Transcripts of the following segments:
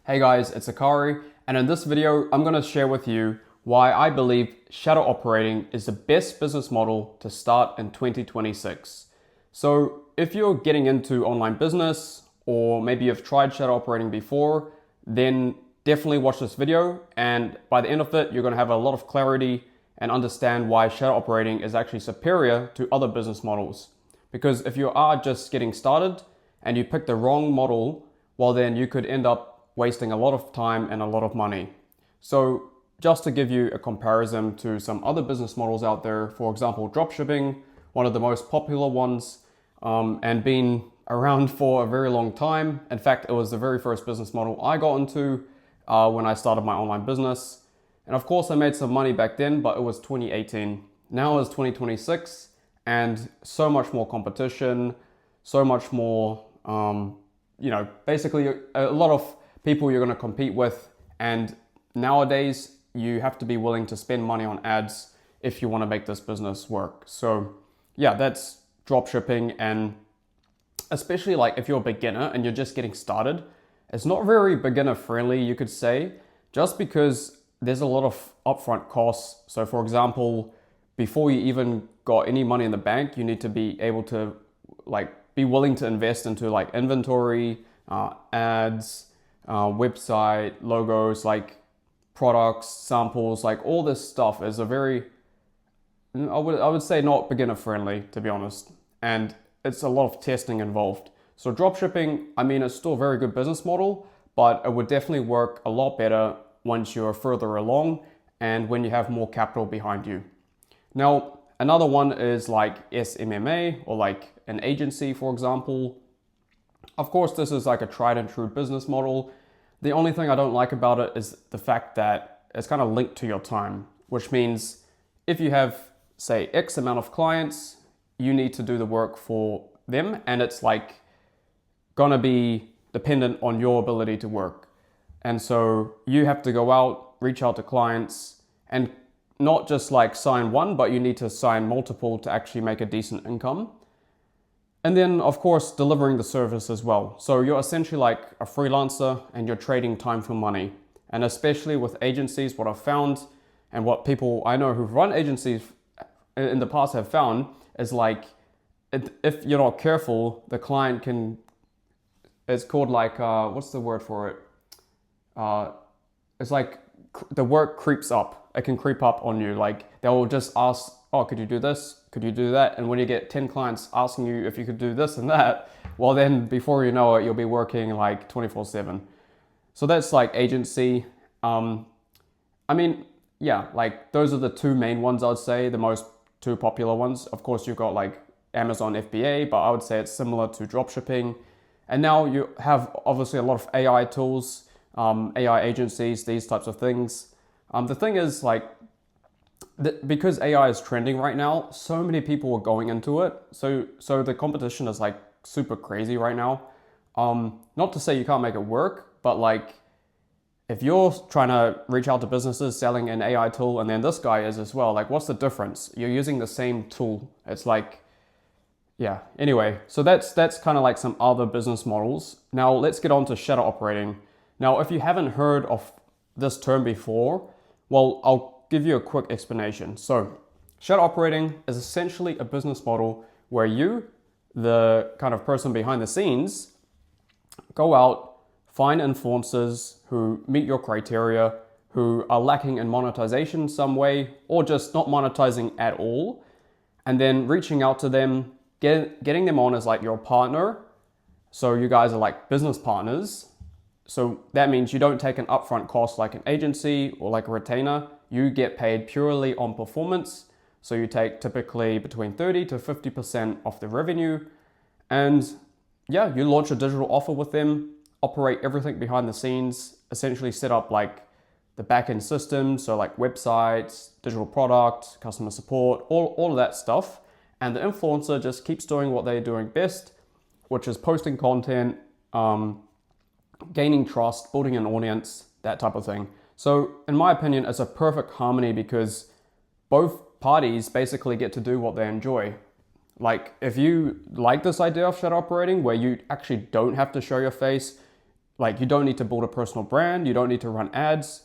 Hey guys, it's Akari, and in this video, I'm going to share with you why I believe shadow operating is the best business model to start in 2026. So if you're getting into online business, or maybe you've tried shadow operating before, then definitely watch this video, and by the end of it, you're going to have a lot of clarity and understand why shadow operating is actually superior to other business models. Because if you are just getting started and you pick the wrong model, well then you could end up wasting a lot of time and a lot of money. So just to give you a comparison to some other business models out there, for example, dropshipping, one of the most popular ones, and been around for a very long time. In fact, it was the very first business model I got into when I started my online business. And of course I made some money back then, but it was 2018. Now it's 2026 and so much more competition, so much more, basically a lot of people you're going to compete with, and nowadays you have to be willing to spend money on ads if you want to make this business work. So yeah, that's dropshipping, and especially like if you're a beginner and you're just getting started, it's not very beginner friendly, you could say, just because there's a lot of upfront costs. So for example, before you even got any money in the bank, you need to be able to be willing to invest into like inventory, ads, website, logos, like products, samples, like all this stuff is a very, I would say not beginner friendly, to be honest. And it's a lot of testing involved. So dropshipping, I mean, it's still a very good business model, but it would definitely work a lot better once you're further along and when you have more capital behind you. Now, another one is like SMMA, or like an agency, for example. Of course, this is like a tried and true business model. The only thing I don't like about it is the fact that it's kind of linked to your time, which means if you have, say, X amount of clients, you need to do the work for them, and it's like gonna be dependent on your ability to work. And so you have to go out, reach out to clients, and not just like sign one, but you need to sign multiple to actually make a decent income. And then of course, delivering the service as well. So you're essentially like a freelancer and you're trading time for money. And especially with agencies, what I've found and what people I know who've run agencies in the past have found is like, if you're not careful, the client can, it's called like, what's the word for it? It's like the work creeps up. It can creep up on you. Like they'll just ask, oh, could you do this? Could you do that? And when you get 10 clients asking you if you could do this and that, well then before you know it, you'll be working like 24/7. So that's like agency. I mean, yeah, like those are the two main ones I'd say, the most two popular ones. Of course, you've got like Amazon FBA, but I would say it's similar to dropshipping. And now you have obviously a lot of AI tools, AI agencies, these types of things. The thing is like, because AI is trending right now, so many people are going into it. So the competition is like super crazy right now. Not to say you can't make it work, but like if you're trying to reach out to businesses selling an AI tool and then this guy is as well, like what's the difference? You're using the same tool. It's like, yeah, anyway, so that's kind of like some other business models. Now let's get on to shadow operating. Now, if you haven't heard of this term before, well, I'll give you a quick explanation. So shadow operating is essentially a business model where you, the kind of person behind the scenes, go out, find influencers who meet your criteria, who are lacking in monetization some way, or just not monetizing at all, and then reaching out to them, getting them on as like your partner. So you guys are like business partners. So that means you don't take an upfront cost like an agency or like a retainer. You get paid purely on performance. So you take typically between 30 to 50% of the revenue. And yeah, you launch a digital offer with them, operate everything behind the scenes, essentially set up like the backend system. So like websites, digital product, customer support, all of that stuff. And the influencer just keeps doing what they're doing best, which is posting content, gaining trust, building an audience, that type of thing. So in my opinion, it's a perfect harmony because both parties basically get to do what they enjoy. Like if you like this idea of shadow operating where you actually don't have to show your face, Like, you don't need to build a personal brand. You don't need to run ads.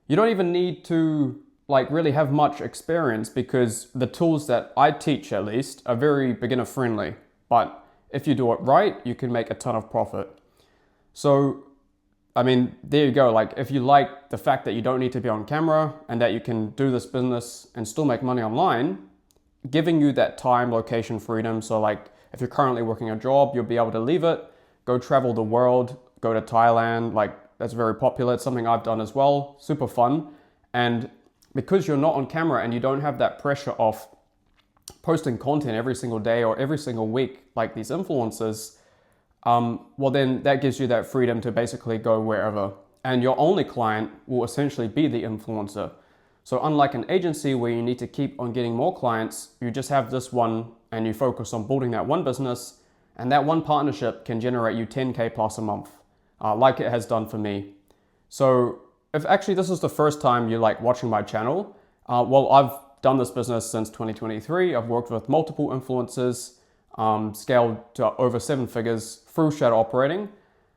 You don't even need to like really have much experience, because the tools that I teach, at least, are very beginner friendly. But if you do it right, you can make a ton of profit. So, I mean, there you go. Like, if you like the fact that you don't need to be on camera and that you can do this business and still make money online, giving you that time, location freedom. So like, if you're currently working a job, you'll be able to leave it, go travel the world, go to Thailand. Like, that's very popular. It's something I've done as well. Super fun. And because you're not on camera and you don't have that pressure of posting content every single day or every single week like these influencers, well, then that gives you that freedom to basically go wherever. And your only client will essentially be the influencer. So unlike an agency where you need to keep on getting more clients, you just have this one and you focus on building that one business, and that one partnership can generate you 10K plus a month, like it has done for me. So if actually this is the first time you're like watching my channel, well, I've done this business since 2023. I've worked with multiple influencers, scaled to over 7 figures through shadow operating.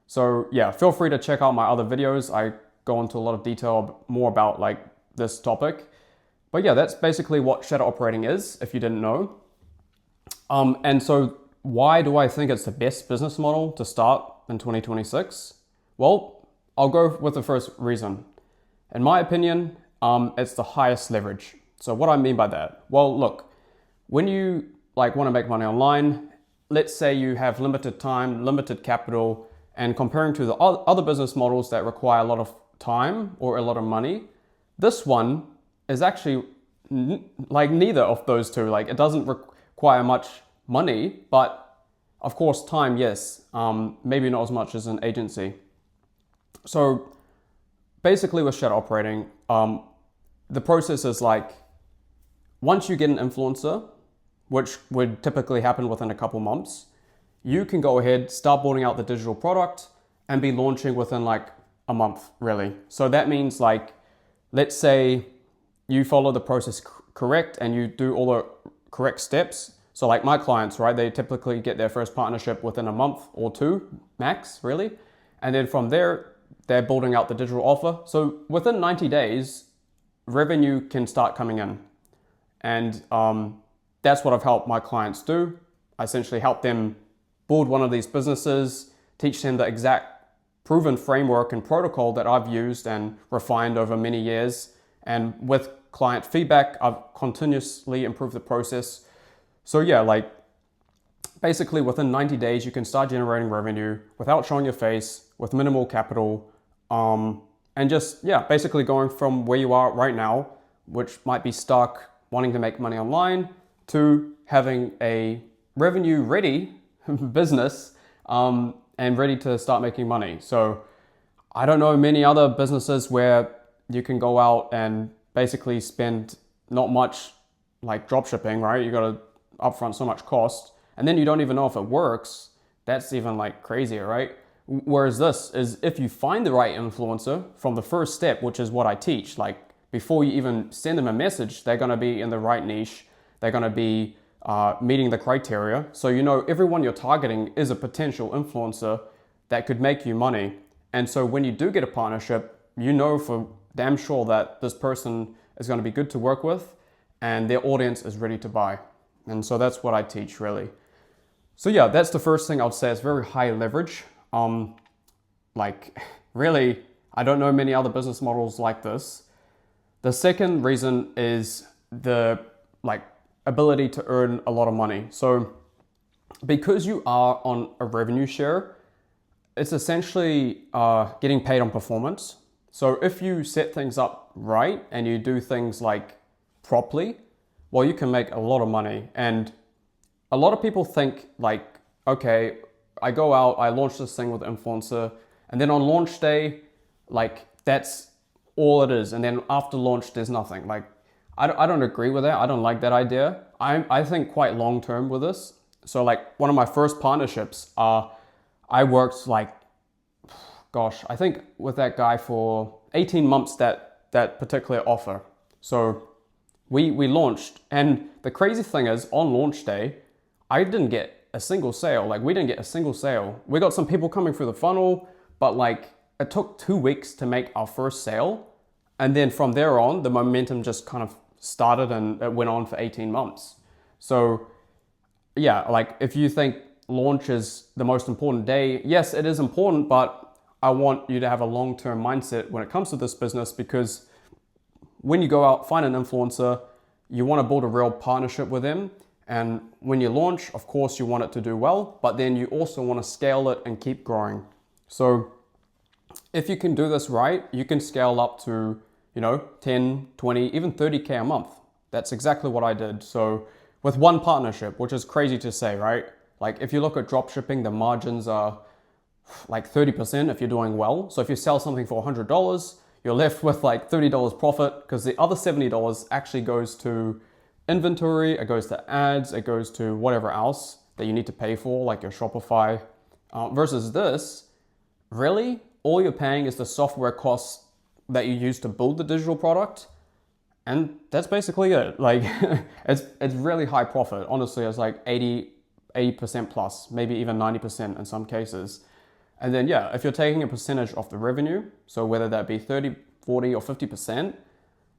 So yeah, feel free to check out my other videos. I go into a lot of detail more about like this topic. But yeah, that's basically what shadow operating is, if you didn't know. And so why do I think it's the best business model to start in 2026? Well, I'll go with the first reason. In my opinion, it's the highest leverage. So what I mean by that? Well, look, when you like want to make money online, let's say you have limited time, limited capital, and comparing to the other business models that require a lot of time or a lot of money, this one is actually like neither of those two. Like, it doesn't require much money, but of course time, yes. Maybe not as much as an agency. So basically with shadow operating, the process is like, once you get an influencer, which would typically happen within a couple months, you can go ahead, start building out the digital product and be launching within like a month, really. So that means like, let's say you follow the process correct and you do all the correct steps. So like my clients, right, they typically get their first partnership within a month or 2 max, really. And then from there, they're building out the digital offer. So within 90 days, revenue can start coming in. And that's what I've helped my clients do. I essentially help them build one of these businesses, teach them the exact proven framework and protocol that I've used and refined over many years. And with client feedback, I've continuously improved the process. So yeah, like basically within 90 days, you can start generating revenue without showing your face, with minimal capital, and just, yeah, basically going from where you are right now, which might be stuck, wanting to make money online, to having a revenue ready business, and ready to start making money. So I don't know many other businesses where you can go out and basically spend not much, like dropshipping, right? You got to upfront so much cost, and then you don't even know if it works. That's even like crazier, right? Whereas this is, if you find the right influencer from the first step, which is what I teach, like before you even send them a message, they're going to be in the right niche. They're going to be meeting the criteria. So you know everyone you're targeting is a potential influencer that could make you money. And so when you do get a partnership, you know for damn sure that this person is going to be good to work with and their audience is ready to buy. And so that's what I teach, really. So yeah, that's the first thing I would say. It's very high leverage. Like really, I don't know many other business models like this. The second reason is the like ability to earn a lot of money. So because you are on a revenue share, it's essentially getting paid on performance. So if you set things up right and you do things like properly, well, you can make a lot of money. And a lot of people think like, okay, I go out, I launch this thing with influencer, and then on launch day, like that's all it is. And then after launch, there's nothing. Like, I don't agree with that. I don't like that idea. I think quite long term with this. So like one of my first partnerships, I worked like, gosh, I think with that guy for 18 months, that particular offer. So we launched, and the crazy thing is on launch day, I didn't get a single sale. Like we didn't get a single sale. We got some people coming through the funnel, but like it took 2 weeks to make our first sale. And then from there on, the momentum just kind of started and it went on for 18 months. So yeah, like if you think launch is the most important day, yes, it is important, but I want you to have a long-term mindset when it comes to this business, because when you go out, find an influencer, you want to build a real partnership with them. And when you launch, of course, you want it to do well, but then you also want to scale it and keep growing. So if you can do this right, you can scale up to, 10, 20, even 30K a month. That's exactly what I did. So with one partnership, which is crazy to say, right? Like if you look at dropshipping, the margins are like 30% if you're doing well. So if you sell something for $100, you're left with like $30 profit, because the other $70 actually goes to inventory, it goes to ads, it goes to whatever else that you need to pay for, like your Shopify. Versus this, really, all you're paying is the software costs that you use to build the digital product. And that's basically it. Like it's really high profit. Honestly, it's like 80% plus, maybe even 90% in some cases. And then, yeah, if you're taking a percentage of the revenue, so whether that be 30, 40 or 50%,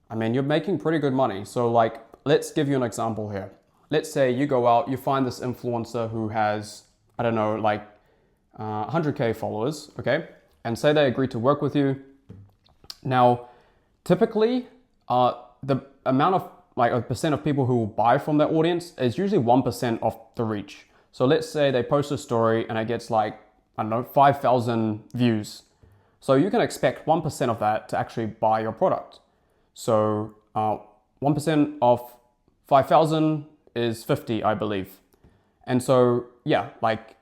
I mean, you're making pretty good money. So like, let's give you an example here. Let's say you go out, you find this influencer who has, I don't know, like 100K followers, okay? And say they agree to work with you. Now, typically, the amount of like a percent of people who will buy from that audience is usually 1% of the reach. So let's say they post a story and it gets like, I don't know, 5,000 views. So you can expect 1% of that to actually buy your product. So 1% of 5,000 is 50, I believe. And so, yeah, like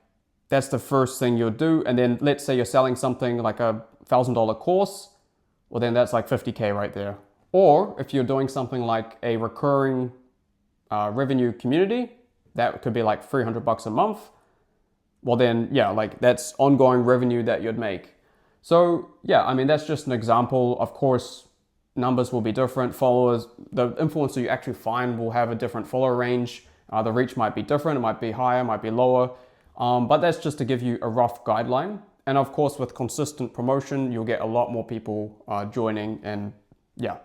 that's the first thing you'll do. And then let's say you're selling something like a $1,000 course. Well, then that's like 50K right there. Or if you're doing something like a recurring revenue community, that could be like $300 a month. Well then, yeah, like that's ongoing revenue that you'd make. So yeah, I mean, that's just an example. Of course, numbers will be different. Followers, the influencer you actually find will have a different follower range. The reach might be different. It might be higher, might be lower. But that's just to give you a rough guideline. And of course, with consistent promotion, you'll get a lot more people joining. And yeah.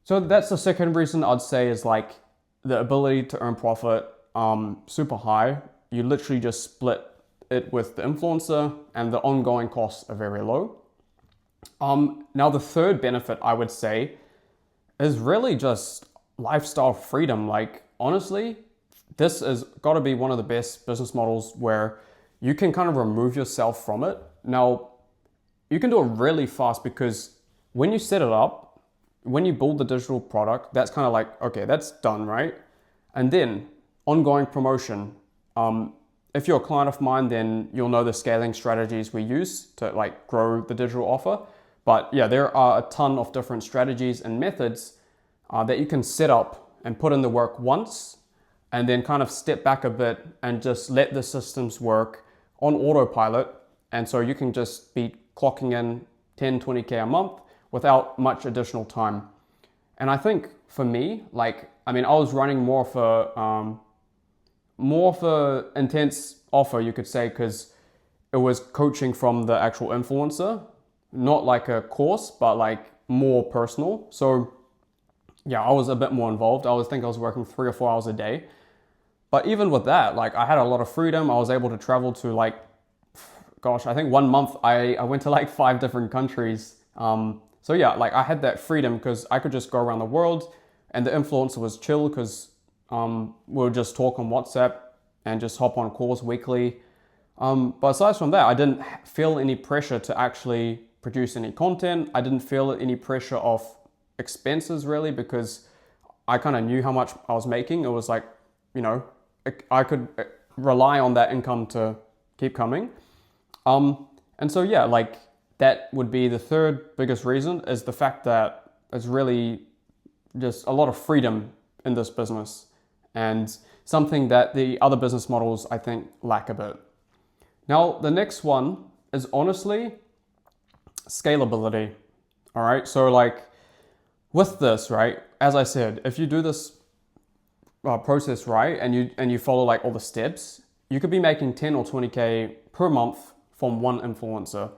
So that's the second reason I'd say is like the ability to earn profit super high. You literally just split it with the influencer and the ongoing costs are very low. Now the third benefit I would say is really just lifestyle freedom. Like honestly, this has got to be one of the best business models where you can kind of remove yourself from it. Now, you can do it really fast because when you set it up, when you build the digital product, that's kind of like, okay, that's done, right? And then ongoing promotion. If you're a client of mine, then you'll know the scaling strategies we use to like grow the digital offer. But yeah, there are a ton of different strategies and methods that you can set up and put in the work once and then kind of step back a bit and just let the systems work on autopilot. And so you can just be clocking in 10, 20K a month without much additional time. And I think for me, like, I mean, I was running more of a intense offer, you could say, because it was coaching from the actual influencer, not like a course, but like more personal. So yeah, I was a bit more involved. I was working 3 or 4 hours a day. But even with that, like I had a lot of freedom. I was able to travel to like, gosh, I think 1 month I went to like 5 different countries. So yeah, like I had that freedom because I could just go around the world, and the influencer was chill because we'll just talk on WhatsApp and just hop on calls weekly. But aside from that, I didn't feel any pressure to actually produce any content. I didn't feel any pressure of expenses really, because I kind of knew how much I was making. It was like, I could rely on that income to keep coming. And so yeah, like that would be the third biggest reason, is the fact that it's really just a lot of freedom in this business, and something that the other business models I think lack a bit. Now, the next one is honestly scalability. All right. So like with this, right, as I said, if you do this process right and you follow like all the steps, you could be making 10 or 20K per month from one influencer.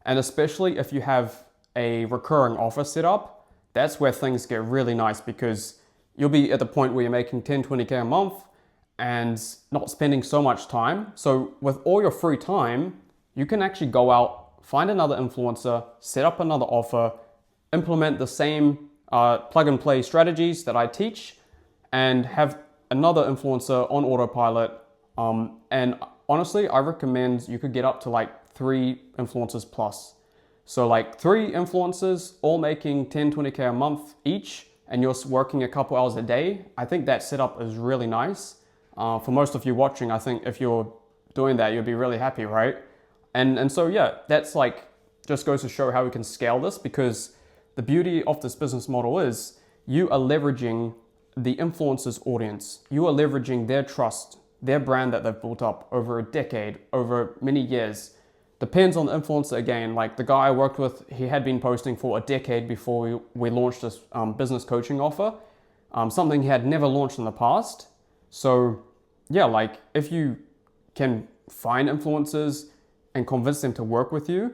And especially if you have a recurring offer set up, that's where things get really nice, because you'll be at the point where you're making 10, 20K a month and not spending so much time. So with all your free time, you can actually go out, find another influencer, set up another offer, implement the same plug and play strategies that I teach, and have another influencer on autopilot. And honestly, I recommend you could get up to like 3 influencers plus. So like 3 influencers all making 10, 20K a month each, and you're working a couple hours a day. I think that setup is really nice. For most of you watching, I think if you're doing that, you'll be really happy, right? And so yeah, that's like, just goes to show how we can scale this, because the beauty of this business model is you are leveraging the influencer's audience. You are leveraging their trust, their brand that they've built up over a decade, over many years. Depends on the influencer again. Like the guy I worked with, he had been posting for a decade before we launched this business coaching offer, something he had never launched in the past. So yeah, like if you can find influencers and convince them to work with you,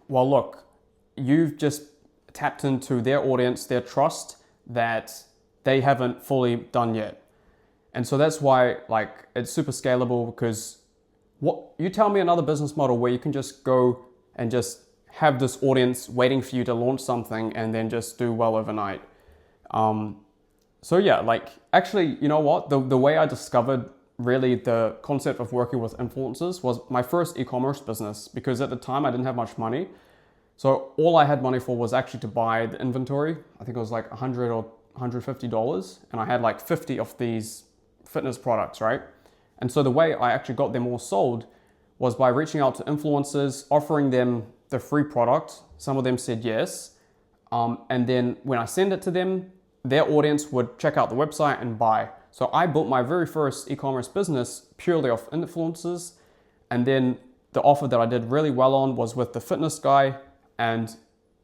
well, look, you've just tapped into their audience, their trust that they haven't fully done yet. And so that's why like it's super scalable, because what you tell me another business model where you can just go and just have this audience waiting for you to launch something and then just do well overnight. So yeah, like actually, you know what? The way I discovered really the concept of working with influencers was my first e-commerce business, because at the time I didn't have much money. So all I had money for was actually to buy the inventory. I think it was like $100 or $150. And I had like 50 of these fitness products, right? And so the way I actually got them all sold was by reaching out to influencers, offering them the free product. Some of them said yes. And then when I send it to them, their audience would check out the website and buy. So I built my very first e-commerce business purely off influencers. And then the offer that I did really well on was with the fitness guy, and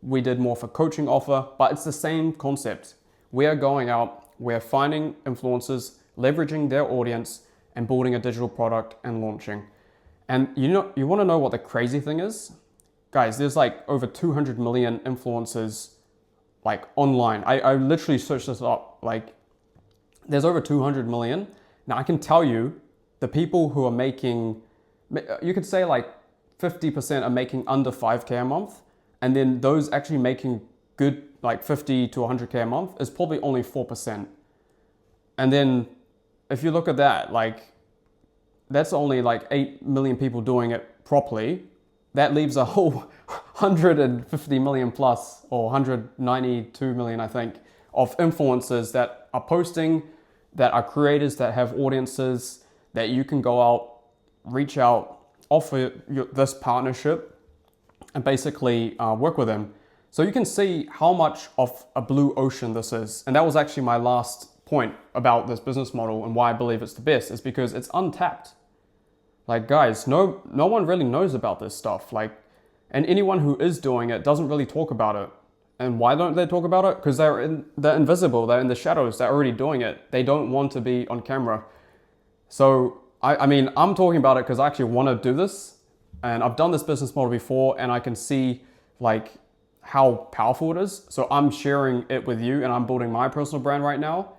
we did more for coaching offer, but it's the same concept. We are going out, we're finding influencers, leveraging their audience and building a digital product and launching. And you want to know what the crazy thing is? Guys, there's like over 200 million influencers like online. I literally searched this up, like there's over 200 million. Now I can tell you the people who are making, you could say like 50% are making under 5K a month. And then those actually making good, like 50 to 100K a month is probably only 4%. And then if you look at that, like that's only like 8 million people doing it properly. That leaves a whole 150 million plus, or 192 million, I think, of influencers that are posting, that are creators, that have audiences, that you can go out, reach out, offer this partnership, and basically work with them. So you can see how much of a blue ocean this is. And that was actually my last point about this business model and why I believe it's the best, is because it's untapped. Like guys, no one really knows about this stuff. Like, and anyone who is doing it doesn't really talk about it. And why don't they talk about it? Because they're invisible, they're in the shadows, they're already doing it. They don't want to be on camera. So I mean, I'm talking about it because I actually want to do this. And I've done this business model before, and I can see like how powerful it is. So I'm sharing it with you, and I'm building my personal brand right now.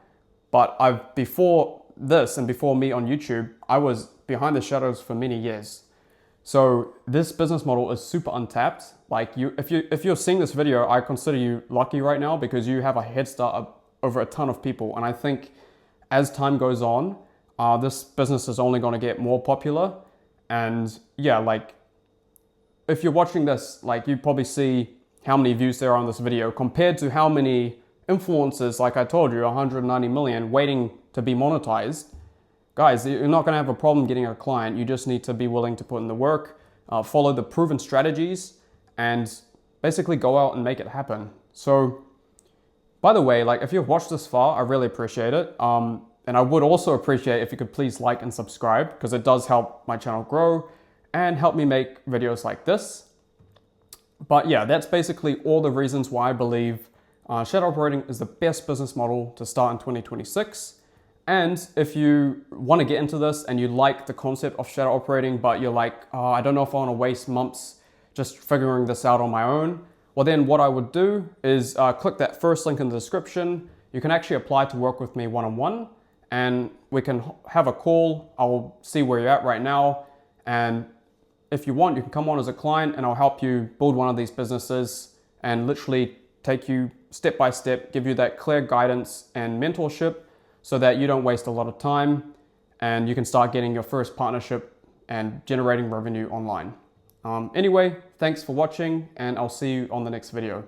But before this and before me on YouTube, I was behind the shadows for many years. So this business model is super untapped. Like if you're seeing this video, I consider you lucky right now, because you have a head start over a ton of people. And I think as time goes on, this business is only going to get more popular. And yeah, like if you're watching this, like you probably see how many views there are on this video compared to how many influencers, like I told you, 190 million waiting to be monetized. Guys, you're not going to have a problem getting a client. You just need to be willing to put in the work, follow the proven strategies, and basically go out and make it happen. So by the way, like if you've watched this far, I really appreciate it. And I would also appreciate if you could please like and subscribe, because it does help my channel grow and help me make videos like this. But yeah, that's basically all the reasons why I believe shadow operating is the best business model to start in 2026. And if you want to get into this and you like the concept of shadow operating, but you're like, oh, I don't know if I want to waste months just figuring this out on my own, well then what I would do is click that first link in the description. You can actually apply to work with me one-on-one, and we can have a call. I'll see where you're at right now, and if you want, you can come on as a client and I'll help you build one of these businesses and literally take you step by step, give you that clear guidance and mentorship so that you don't waste a lot of time and you can start getting your first partnership and generating revenue online. Anyway, thanks for watching, and I'll see you on the next video.